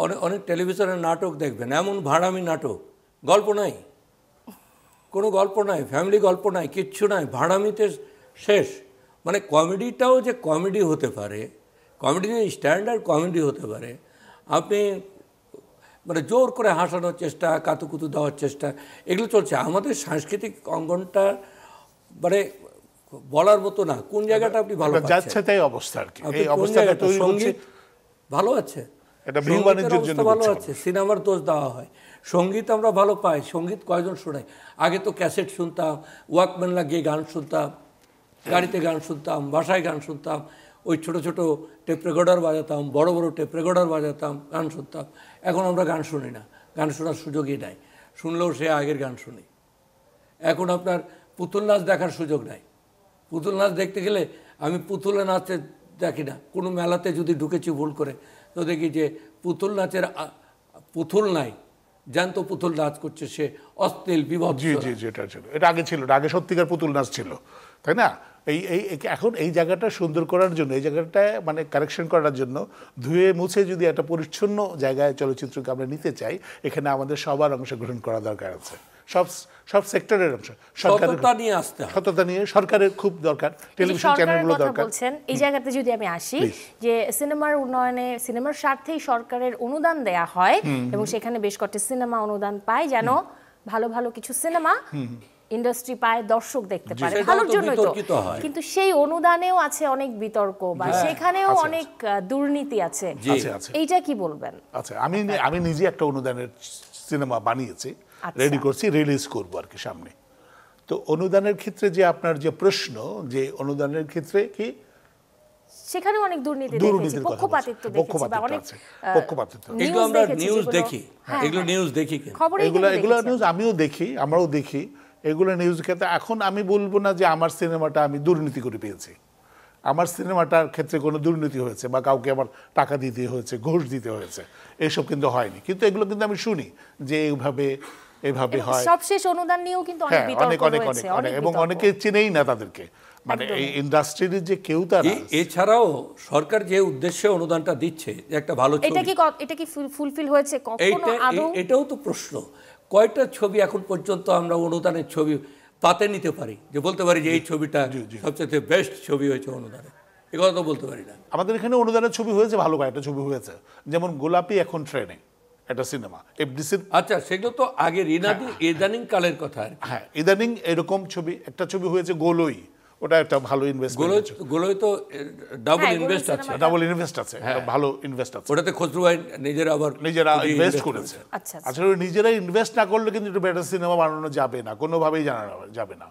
অনেক অনেক টেলিভিশনের নাটক দেখবেন, এমন ভাড়ামি নাটক, গল্প নাই, কোনো গল্প নাই, ফ্যামিলি গল্প নাই, কিচ্ছু নাই, ভাড়ামিতে শেষ। মানে কমেডিটাও যে কমেডি হতে পারে, কমেডি যে স্ট্যান্ডার্ড কমেডি হতে পারে, আপনি মানে জোর করে হাসানোর চেষ্টা, কাতুকুতু দেওয়ার চেষ্টা, এগুলো চলছে। আমাদের সাংস্কৃতিক অঙ্গনটা মানে বলার মতো না, কোন জায়গাটা আপনি ভালো যাচ্ছে তাই অবস্থা আর কি। এই অবস্থাটা তৈরি হচ্ছে। সঙ্গীত ভালো আছে, এটা বিহু বাণিজ্যের জন্য ভালো আছে, সিনেমার দোষ দেওয়া হয়, সঙ্গীত আমরা ভালো পাই, সঙ্গীত কয়জন শোনাই? আগে তো ক্যাসেট শুনতাম, ওয়াকম্যান লাগিয়ে গান শুনতাম, গাড়িতে গান শুনতাম, বাসায় গান শুনতাম, ওই ছোট ছোট টেপ রেকর্ডার বাজাতাম, বড় বড় টেপ রেকর্ডার বাজাতাম, গান শুনতাম। এখন আমরা গান শুনি না, গান শোনার সুযোগই নাই, শুনলেও সে আগের গান শুনি। এখন আপনার পুতুল নাচ দেখার সুযোগ নাই। পুতুল নাচ দেখতে গেলে আমি পুতুলে নাচতে দেখি না, কোনো মেলাতে যদি ঢুকেছি ভুল করে তো দেখি যে পুতুল নাচের পুতুল নাই, জ্যান্ত পুতুল নাচ করছে, সে অশ্লীল বিভৎস। জি জি জি, এটা ছিল, এটা আগে ছিল, আগে সত্যিকার পুতুল নাচ ছিল, তাই না? এখন এই জায়গাটা সুন্দর করার জন্য, এই জায়গাটা মানে কারেকশন করার জন্য, ধুয়ে মুছে যদি একটা পরিচ্ছন্ন জায়গায় চলচ্চিত্রকে আমরা নিতে চাই, এখানে আমাদের সবার অংশগ্রহণ করা দরকার আছে, সব সেক্টরের অংশ। সততা নিয়ে আসতে হবে, সততা নিয়ে সরকারের খুব দরকার, টেলিভিশন চ্যানেলগুলো দরকার। বলছেন এই জায়গাতে যদি আমি আসি, যে সিনেমার উন্নয়নে, সিনেমার স্বার্থেই সরকারের অনুদান দেয়া হয় এবং সেখানে বেশ কয়েকটি সিনেমা অনুদান পায়, যেন ভালো ভালো কিছু সিনেমা ইন্ডাস্ট্রি পায়, দর্শক দেখতে পারে, ভালোর জন্যই তো। কিন্তু সেই অনুদানেও আছে অনেক বিতর্ক, বা সেখানেও অনেক দুর্নীতি আছে। এইটা কি বলবেন? আচ্ছা, আমি নিজে একটা অনুদানের সিনেমা বানিয়েছি, রেডি করছি, রিলিজ করবো আর কি সামনে। তো অনুদানের ক্ষেত্রে যে আপনার যে প্রশ্ন, যে অনুদানের ক্ষেত্রে কি সেখানে অনেক দুর্নীতি দেখেছি, পক্ষপাতিত্ব দেখেছি, বা অনেক পক্ষপাতিত্ব। এগুলো আমরা নিউজ দেখি, এগুলো নিউজ দেখি, এগুলো নিউজ আমিও দেখি, আমরাও দেখি এগুলো নিউজ ক্ষেত্রে। এখন আমি বলবো না যে আমার সিনেমাটা আমি দুর্নীতি করে পেয়েছি, আমার সিনেমাটার ক্ষেত্রে কোনো দুর্নীতি হয়েছে বা কাউকে আমার টাকা দিতে হয়েছে, ঘুষ দিতে হয়েছে, এসব কিন্তু হয়নি। কিন্তু এগুলো কিন্তু আমি শুনি যে এইভাবে হয়। সবশেষ অনুদান নিয়েও কিন্তু অনেক বিতর্ক হয়েছে, এবং অনেকে চেনেই না তাদেরকে, মানে এই ইন্ডাস্ট্রির যে কেউ তারা। এছাড়াও সরকার যে উদ্দেশ্যে অনুদানটা দিচ্ছে, একটা ভালো ছবি, এটা কি ফুলফিল হয়েছে কখনো আদৌ? এটাও তো প্রশ্ন। কয়টা ছবি এখন পর্যন্ত আমরা অনুদানের ছবি পাতে নিতে পারি, যে বলতে পারি যে এই ছবিটা সবচেয়ে বেস্ট ছবি হয়েছে অনুদানে? এ কথা তো বলতে পারি না। আমাদের এখানে অনুদানের ছবি হয়েছে, ভালো কয়েকটা ছবি হয়েছে, যেমন গোলাপি এখন ট্রেনে, একটা সিনেমা এফডিসি। আচ্ছা, সেগুলো তো আগে ইদানিং কালের কথা। হ্যাঁ, ইদানিং এরকম ছবি, একটা ছবি হয়েছে গোলই, ওটা একটা ভালো ইনভেস্টমেন্ট। গোলই তো ডাবল ইনভেস্ট আছে, ভালো ইনভেস্ট আছে। ওটাতে খসরু ভাই নিজেরা ইনভেস্ট করেছে। আচ্ছা, নিজেরা ইনভেস্ট না করলে কিন্তু একটু বেটার সিনেমা বানানো যাবে না, কোনোভাবেই জানা যাবে না।